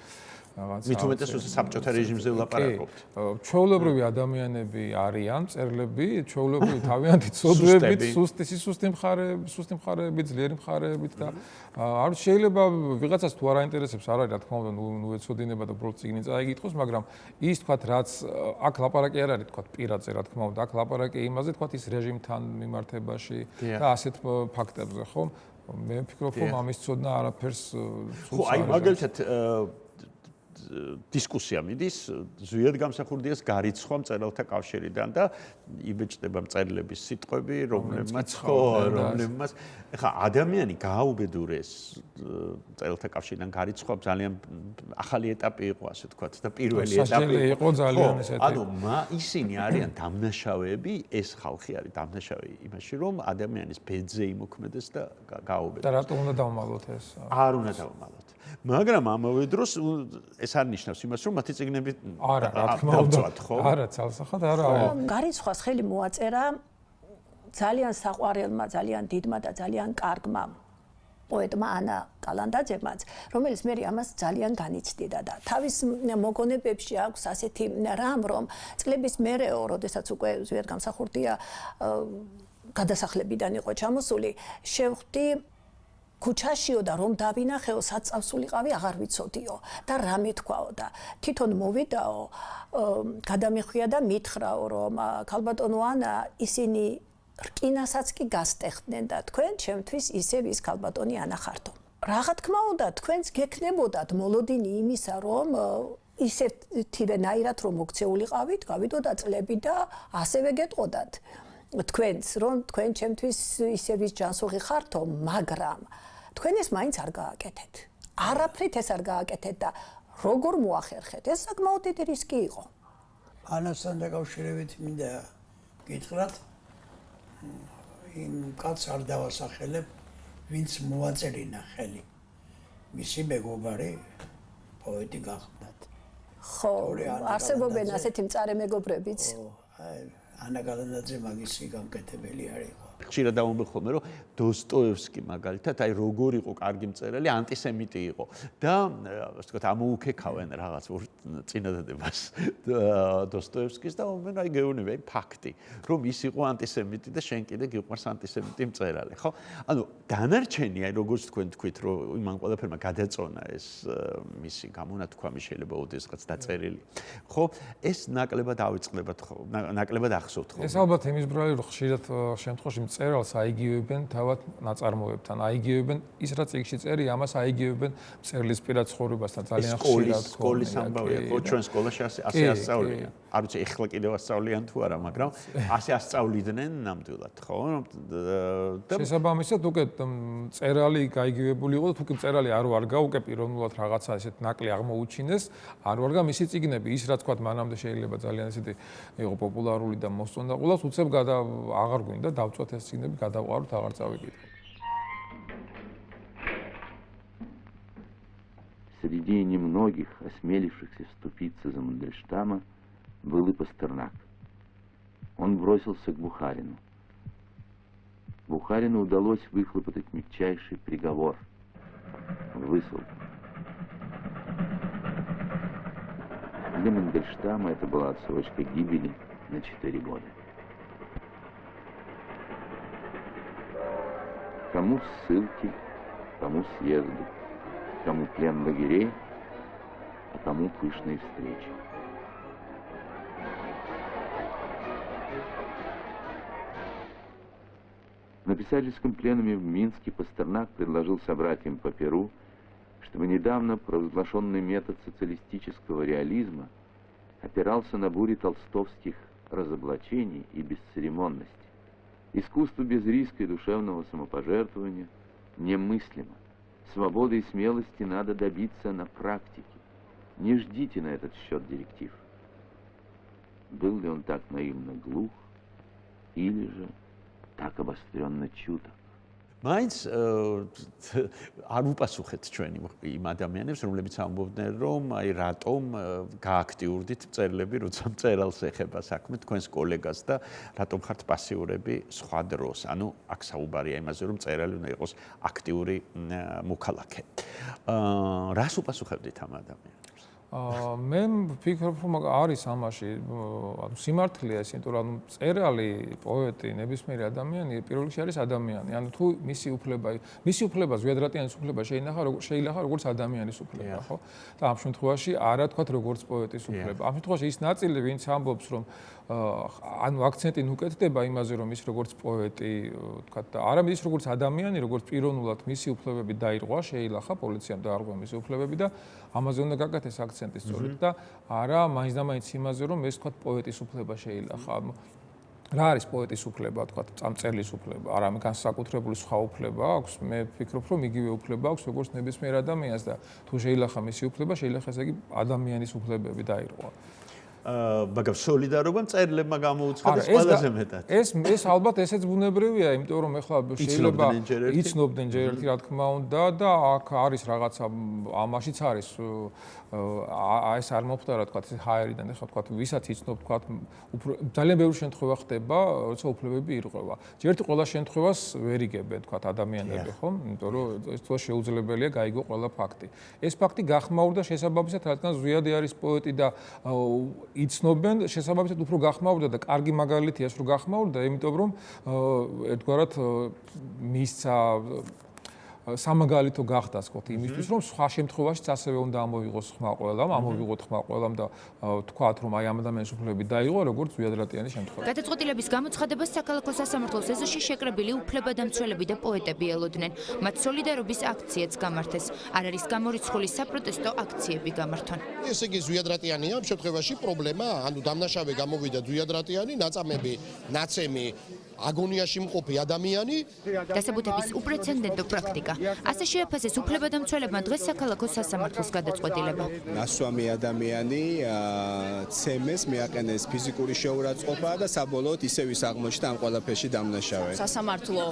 მით უმეტეს საბჭოთა რეჟიმზე ვლაპარაკობთ. ჩვეულებრივი ადამიანები არიან, მწერლები, ჩვეულებრივი თავიანთი ცოდვებით, სუსტი მხარეებით, ძლიერი მხარეებით და არ შეიძლება ვიღაცას თუ არ აინტერესებს, არ არის რა თქმა უნდა, ნუ ეცოდინება და უბრალოდ წიგნი წაიგითხოს, მაგრამ ის თქვათ რაც აქ ლაპარაკი არ არის თქვათ პირადზე, რა თქმა უნდა, აქ ლაპარაკი იმაზე თქვათ ის რეჟიმთან მიმართებაში და ასეთ ფაქტებზე, ხო? მე ვფიქრობ, რომ ამის ცოდნა არაფერს ხო, აი მაგალითად დისკუსია მიდის, ზუსტად გამსახურდიას გარიცხვა მწერალთა კავშირიდან და იბეჭდება მწერლების სიტყვები, რომლებმაც ეხლა ადამიანი გააუბედურეს მწერალთა კავშირიდან გარიცხვა ძალიან ახალი ეტაპი იყო, ასე ვთქვათ, და პირველი ეტაპი იყო ძალიან ესეთი. ანუ ისინი არიან დამნაშავეები, ეს ხალხი არის დამნაშავე იმაში, რომ ადამიანის ბედზე იმოქმედეს და გააუბედოს. და რატომ უნდა დავმალოთ ეს? არ უნდა დავმალოთ. მაგრამ ამავე დროს ეს არ ნიშნავს იმას, რომ მათი წიგნები არა, რა თქმა უნდა, არა, ცალსახად არა. გარიცხვას ხელი მოაწერა ძალიან საყვარელმა, ძალიან დიდმა და ძალიან კარგმა პოეტმა ანა კალანდაძემაც, რომელიც მე ამას ძალიან განიცდიდა და თავის მოგონებებში აქვს ასეთი რამ, რომ წლების მერეო, როდესაც უკვე ზუსტად გამსახურდია გადასახლებიდან იყო ჩამოსული, შევხვდი ქუჩაშიო და რომ დავინახეო, საწავსულიყავი აღარ ვიცოდიო და რა მეთქვაო და თვითონ მოვიდაო, გადამეხვია და მითხრაო, რომ ქალბატონო ანა, ისინი რკინასაც კი გასტეხდნენ და თქვენ ჩემთვის ისევ ის ქალბატონი ანა ხართო. რა თქმა უნდა, თქვენც გექნებოდათ მოლოდინი იმისა, რომ ისეთივენაირად რომ მოქცეულიყავით, გავიდოდა წლები და ასევე გეტყოდათ თქვენც, რომ თქვენ ჩემთვის ისევ ის ჯანსუღი ხართო, მაგრამ თქვენ ეს მაინც არ გააკეთეთ. არაფრით ეს არ გააკეთეთ და როგორ მოახერხეთ? ეს საკმაოდ დიდი რისკი იყო. ანასთან დაკავშირებით მინდა გითხრათ, იმ კაცს არ დავასახელებ, ვინც მოაწერინა ხელი. მისი მეგობარი პოეტი გახდათ. ხო, არსებობენ ასეთი მწარე მეგობრებიც. ანა კალანდაძე მაგისი გამკეთებელი არის. ხშირად დავამბობ ხოლმე, რომ დოსტოევსკი მაგალითად, აი როგორ იყო კარგი მწერალი, ანტისემიტი იყო და ასე ვთქვათ, ამოუქეკავენ რაღაც წინადადებას დოსტოევსკის და მომენ აი გეუბნები, აი ფაქტი, რომ ის იყო ანტისემიტი და შენ კიდე გიყვარს ანტისემიტი მწერალი, ხო? ანუ დანარჩენი, აი როგორც თქვენ თქვით, რომ იმან ყველაფერმა გადაწონა ეს მისი გამონათქვამი შეიძლება ოდესღაც დაწერილი. ხო? ეს ნაკლებად ავიწყდებათ ხო? ნაკლებად ახსოვთ ხო? ეს ალბათ იმის ბრალი, რომ ხშირად შემთხვევაში მწერალს აიგივებენ თავად ნაწარმოებთან, აიგივებენ ის რაც წიგნში წერია, ამას აიგივებენ მწერლის პირად ცხოვრებასთან ძალიან ხშირად. სკოლის ამბავია, ხო, ჩვენ სკოლაში ასე ასწავლიან. არ ვიცი, ეხლა კიდევ ასწავლიან თუ არა, მაგრამ ასე ასწავლიდნენ ნამდვილად, ხო? შესაბამისად, უკვე მწერალი გაიგივებული იყო და თუ კი მწერალი არ ვარგა, უკვე პიროვნულად რაღაცა ესეთ ნაკლი აღმოუჩინეს, არ ვარგა მისი წიგნები, ის რაც თქვა მანამდე შეიძლება ძალიან ესეთი იყო პოპულარული და მოსწონდაყოლას, უცებ აღარ გვინდა დავწვათ ეს წიგნები, გადავყაროთ, აღარ წავიკიდე. Среди немногих, осмелившихся вступиться за Мандельштама, был и Пастернак. Он бросился к Бухарину. Бухарину удалось выхлопотать мягчайший приговор – высылку. Для Мандельштама это была отсрочка гибели на 4 года. Кому ссылки, кому съезды, кому плен лагерей, а кому пышные встречи. На писательском пленуме в Минске Пастернак предложил собратьям по Перу, чтобы недавно провозглашенный метод социалистического реализма опирался на буре толстовских разоблачений и бесцеремонности. Искусство без риска и душевного самопожертвования немыслимо. Свободы и смелости надо добиться на практике. Не ждите на этот счет директив. Был ли он так наивно глух, или же так обостренно чуток? მაინც არ უპასუხეთ ჩვენი იმ ადამიანებს, რომლებიც ამბობდნენ, რომ აი რატომ გააქტიურდით მწერლები, როცა მწერალს ეხება საქმე, თქვენს კოლეგას და რატომ ხართ პასიურები სხვა დროს. ანუ აქ საუბარია იმაზე, რომ მწერალი უნდა იყოს აქტიური მოქალაქე. რას უპასუხებდით ამ ადამიანებს? მე ვფიქრობ, რომ არის ამაში სიმართლეა ის, იმიტომ რომ მწერალი, პოეტი, ნებისმიერი ადამიანი პირველ რიგში არის ადამიანი. ანუ თუ მისი უფლება, ზვიადრატიანის უფლება შეიძლება როგორც ადამიანის უფლება, ხო? და ამ შემთხვევაში არა თქვათ როგორც პოეტის უფლება. ამ შემთხვევაში ის ნაწილი, ვინც ამბობს, რომ ანუ აქცენტი ნუკეთდება იმაზე, რომ ის როგორც პოეტი, თქვათ, და არამედ ის როგორც ადამიანი, როგორც პიროვნულად მისი უფლებები დაირღვა, შეიძლება პოლიციამ დაარღვა მისი უფლებები და ამაზე უნდა გაკეთდეს აქცენტი სწორედ და არა მაინც და მაინც იმაზე, რომ ეს თქვათ პოეტის უფლება შეიძლება. რა არის პოეტის უფლება, თქვათ, მწერლის უფლება, არამედ განსაკუთრებული სხვა უფლება აქვს. მე ვფიქრობ, რომ იგივე უფლება აქვს როგორც ნებისმიერ ადამიანს და თუ შეიძლება მისი უფლება, შეიძლება ესე იგი ადამიანის უფლებები დაირღვა. მაგრამ სოლიდარობა მწერლებმა გამოუცხადეს ყველაზე მეტად. ეს ალბათ ესეც ბუნებრივია, იმიტომ რომ ეხლა შეიძლება იცნობდნენ ჯერ ერთი რა თქმა უნდა და აქ არის რაღაცა ამაშიც არის ეს არ მომხდა რა თქვა ეს ჰაერიდან ეხლა თქვა ვისაც იცნობ თქვა ძალიან ბევრი შემთხვევა ხდება, როცა უფლებები ირღვევა. ჯერ ერთი ყველა შემთხვევას ვერ იგებენ თქვა ადამიანები, ხო? იმიტომ რომ ეს თქო შეუძლებელია გაიგო ყველა ფაქტი. ეს ფაქტი გახმაურდა შესაბამისად, რადგან ზვიადი არის პოეტი და იცნობენ, შესაბამისად უფრო გახმაურდა და კარგი მაგალითია ეს რომ გახმაურდა, იმიტომ რომ ერთგვარად მისცა სამაგალითო გახდა სკოთი იმისთვის რომ სხვა შემთხვევაშიც ასევე უნდა ამოვიღოს ხმა ყველამ, ამოვიღოთ ხმა ყველამ და თქვათ რომ აი ამ ადამიანის უფლებები დაიღო როგორც ზვიადრატიანის შემთხვევაში. გადაწყვეტილების გამოცხადებას sakalakhos სასამართლოს ეზოში შეკრებილი უფლებადამცველები და პოეტები ელოდნენ. მათ სოლიდარობის აქციაც გამართეს. არ არის გამორიცხული საპროტესტო აქციები გამართონ. ესე იგი ზვიადრატიანია ამ შემთხვევაში პრობლემა, ანუ დამნაშავე გამოვიდა ზვიადრატიანი, ნაწამები, ნაცემი აგონიაში მყოფი ადამიანი. დასაბუთების უპრეცედენტო პრაქტიკა. ასე შეაფასეს უფლებადამცველებმა დღეს sakalakhos სასამართლოს გადაწყვეტილება. ნასვამი ადამიანი ცემეს, მიაყენეს ფიზიკური შეურაცხყოფა და საბოლოოდ ისევ ის აღმოჩნდა ამ ყველაფერში დამნაშავე. სასამართლო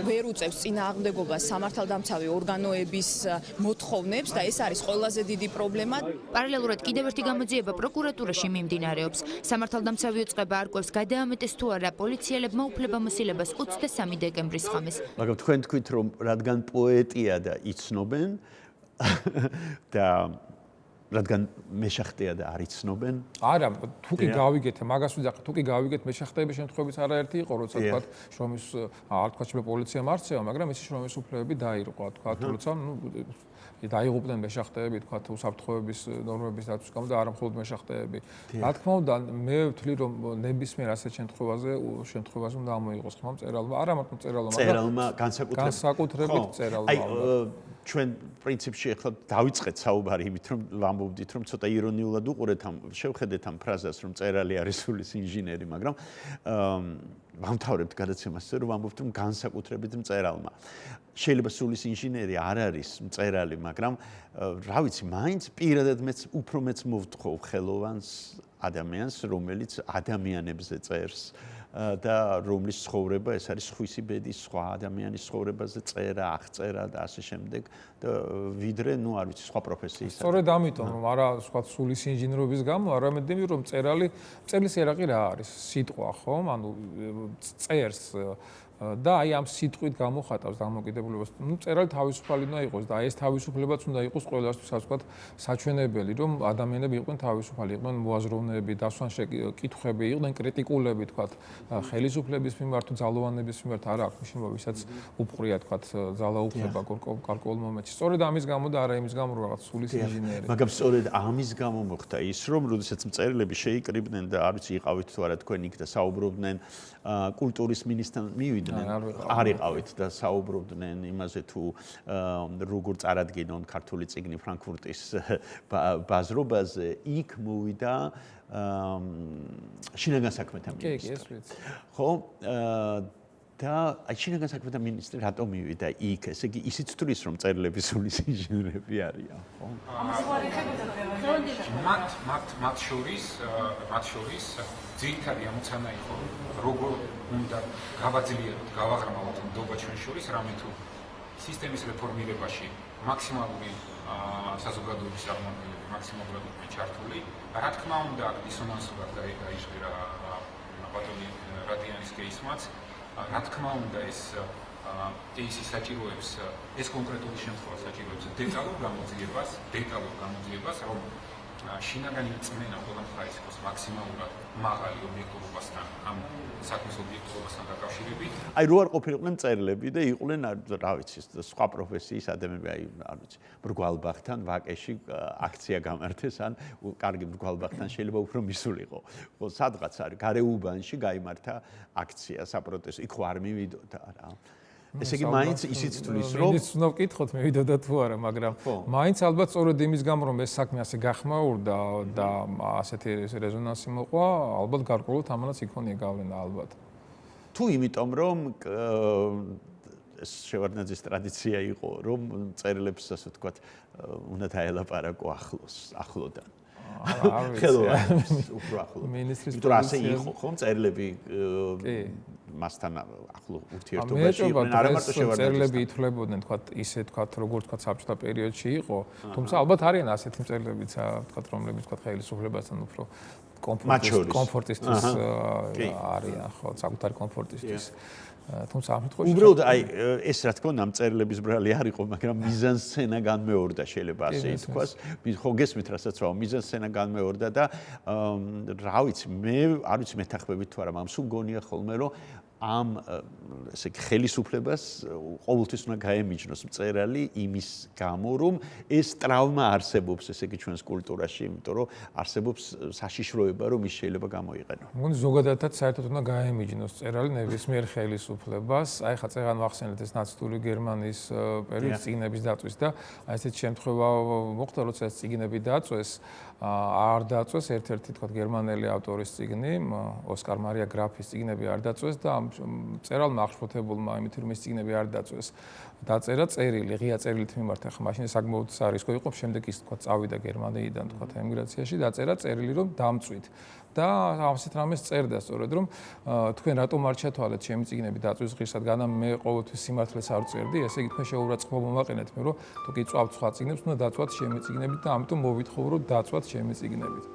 ვერ უწევს წინააღმდეგობას სამართალდამცავი ორგანოების მოთხოვნებს და ეს არის ყველაზე დიდი პრობლემა. პარალელურად კიდევ ერთი გამოძიება პროკურატურაში მიმდინარეობს. სამართალდამცავი უწყება არკვევს გადაამეტეს თუ არა პოლიციელებმა უფლებამოსილებას 23 დეკემბრის ხამეს. მაგრამ თქვენ თქვით რომ რადგან პოეტია და იცნობენ და რადგან მეშახტეა და არ იცნობენ? არა, თუ კი გავიგეთ, მაგას ვიძახე, თუ კი გავიგეთ მეშახტეების შემთხვევებიც არაერთი იყო, როცა თქვა შრომის არ თქვა შეიძლება პოლიციამ არცევა, მაგრამ ისი შრომის უფლებები დაირღვა, თქვა, როცა დაიღუპნენ მეშახტეები, თქვა, უსაფრთხოების ნორმების დაცვის გამო და არა მხოლოდ მეშახტეები. რა თქმა უნდა, მე ვთვლი რომ ნებისმიერ ასეთ შემთხვევაზე უნდა ამოიღოს ხმა მწერალმა, არა მარტო მწერალმა, განსაკუთრებით მწერალმა. ჩვენ პრინციპში ახლა დავიწყეთ საუბარი იმით რომ ვამბობდით რომ ცოტა ირონიულად უყურეთ ამ შევხედეთ ამ ფრაზას რომ მწერალი არის სულის ინჟინერი, მაგრამ ვამთავრებთ გადაცემას რომ ვამბობთ რომ განსაკუთრებით მწერალმა. შეიძლება სულის ინჟინერი არ არის მწერალი, მაგრამ რა ვიცი, მაინც პირადად მეც უფრო მეც მოვთხოვ ხელოვანს ადამიანს, რომელიც ადამიანებზე წერს. და რომლის ცხოვრება ეს არის ხვისი ბედის სხვა ადამიანის ცხოვრებაზე წერა, აღწერა და ასე შემდეგ და ვიდრე, ну, არ ვიცი, სხვა პროფესიის. სწორედ ამიტომ, რომ არა სხვა სულის ინჟინრობის გამო, არამედ იმით, რომ მწერლის იარაღი რა არის? სიტყვა, ხო? ანუ წერს და აი ამ სიტყვით გამოხატავს დამკვიდრებულებას. ნუ მწერალი თავისუფალი უნდა იყოს და აი ეს თავისუფლებაც უნდა იყოს ყველასთვის, ასე ვთქვათ, საჩვენებელი, რომ ადამიანები იყვნენ თავისუფალი, იყვნენ მოაზროვნეები, დასვანშე კითხვები, იყვნენ კრიტიკულები, თქვათ, ხელისუფლების მიმართ, ძალოვანების მიმართ, არა აქვს მნიშვნელობა, ვისაც უპყრია, თქვათ, ძალაუფლება გარკვეულ მომენტში. სწორედ ამის გამო და არა იმის გამო, რომ რაღაც სულის ინჟინერი. მაგრამ სწორედ ამის გამო მოხდა ის, რომ როდესაც მწერლები შეიკრიბნენ და არ ვიცი, იყავით თუ არა თქვენ იქ და საუბრობდნენ კულტურის მინისტრთან მივიდნენ, არ იყავით და საუბრობდნენ იმაზე თუ როგორ წარადგინონ ქართული წიგნი ფრანკფურტის ბაზრობაზე, იქ მოვიდა შინაგან საქმეთა მინისტრი. ხო? და აი შინაგან საქმეთა მინისტრი რატომ მივიდა იქ? ესე იგი ისიც თulis რომ მწერლების სულის ინჟინრები არიან, ხო? მათ შორის ძირითადი ამოცანა იყო როგორ უნდა გავაძლიეროთ, გავაღრმავოთ ნდობა ჩვენ შორის, რამე თუ სისტემის რეფორმირებაში მაქსიმალური საზოგადოების წარმომადგენლები მაქსიმალურად იყვნენ ჩართული. რა თქმა უნდა, დისონანსურად დაიჭირა ბატონი რადიანის კეისმაც. რა თქმა უნდა, ეს კეისი საჭიროებს, ეს კონკრეტული შემთხვევა საჭიროებს დეტალურ გამოძიებას, რომ შინაგანი წმენა ყველა მხარის იყოს მაქსიმალურად მაღალი ობიექტურობასთან, ამ საქმის ობიექტურობასთან დაკავშირებით. აი რო არ ყოფილიყვნენ მწერლები და იყვნენ, რა ვიცი, სხვა პროფესიის ადამიანები, აი, არ ვიცი, მრგვალბახთან ვაკეში აქცია გამართეს, ან კარგი მრგვალბახთან შეიძლება უფრო მისულიყო. ხო, სადღაც არის, გარეუბანში გაიმართა აქცია საპროტესტო, იქ არ მივიდოდა რა. ესე იგი მაინც ისიც თulis რომ მინიც უნდა ვკითხოთ მივიდოდა თუ არა, მაგრამ მაინც ალბათ სწორედ იმის გამო რომ ეს საქმე ასე გახმაურდა და ასეთი რეზონანსი მოყვა, ალბათ გარკვეულად ამანაც იქონია გავლენა ალბათ. თუ იმიტომ რომ ეს შევარდნაძის ტრადიცია იყო, რომ მწერლებს ასე ვთქვათ, უნდა დაელაპარაკო ახლოდან. ხელოვანებს უფრო ახლო. იმიტომ რომ ასე იყო, ხო, მწერლები მასთან ახლო ურთიერთობაში იყვნენ, არა მარტო შევარდნაძის. მწერლები ითვლებოდნენ, თქვათ, ისე თქვათ, როგორ თქვათ, საბჭოთა პერიოდში იყო, თუმცა ალბათ არიან ასეთი მწერლებიც, თქვათ, რომლებიც თქვათ, ხელისუფლებასთან უფრო კომფორტისთვის არიან, ხო, საკუთარი კომფორტისთვის. თუმცა ამ შემთხვევაში უბრალოდ აი ეს რა თქმა უნდა მწერლების ბრალი არ იყო, მაგრამ მიზანსცენა განმეორდა შეიძლება ასე ითქვას. ხო გესმით რასაც ვამბობ, მიზანსცენა განმეორდა და რა ვიცი, მე არ ვიცი მეთანხმებით თუ არა, მაგრამ სულ გონია ხოლმე რომ ამ ესე ხელისუფლებას ყოველთვის უნდა გაემიჯნოს მწერალი იმის გამო, რომ ეს ტრავმა არსებობს, ესე იგი ჩვენს კულტურაში, იმიტომ რომ არსებობს საშიშროება, რომ ის შეიძლება გამოიყენო. მგონი ზოგადადაც საერთოდ უნდა გაემიჯნოს მწერალი ნებისმიერ ხელისუფლებას. აი ხა წეგან ვახსენეთ ეს ნაცისტური გერმანიის პერიოდის წიგნების დაწვის და აი ესეთი შემთხვევა მოხდა, როცა ეს წიგნები დაწვეს, არ დაწვეს ერთ-ერთი თქვა გერმანელი ავტორის წიგნი, ოსკარ მარია გრაფის წიგნები არ დაწვეს და მწერალმა აღშფოთებულმა იმით რომ ეს წიგნები არ დაწვეს, დაწერა წერილი, ღია წერილით მიმართა, ხა მაშინ საკმაოდ სარისკო იყო, შემდეგ ის თქვა წავიდა გერმანიიდან თქვა ემიგრაციაში, დაწერა წერილი რომ დამწვით. და ამასეთ რამეს წერდა სწორედ რომ თქვენ რატომ არ ჩათვალეთ ჩემი წიგნები დაწვის ღირსად, განამ მე ყოველთვის სიმართლეს არ წერდი, ესე იგი თქვენ შეურაცხმო მომაყენეთ მე რომ თუ კი წვავთ სხვა წიგნებს, უნდა დაწვათ ჩემი წიგნებით და ამიტომ მოვითხოვ რომ დაწვათ ჩემი წიგნებით.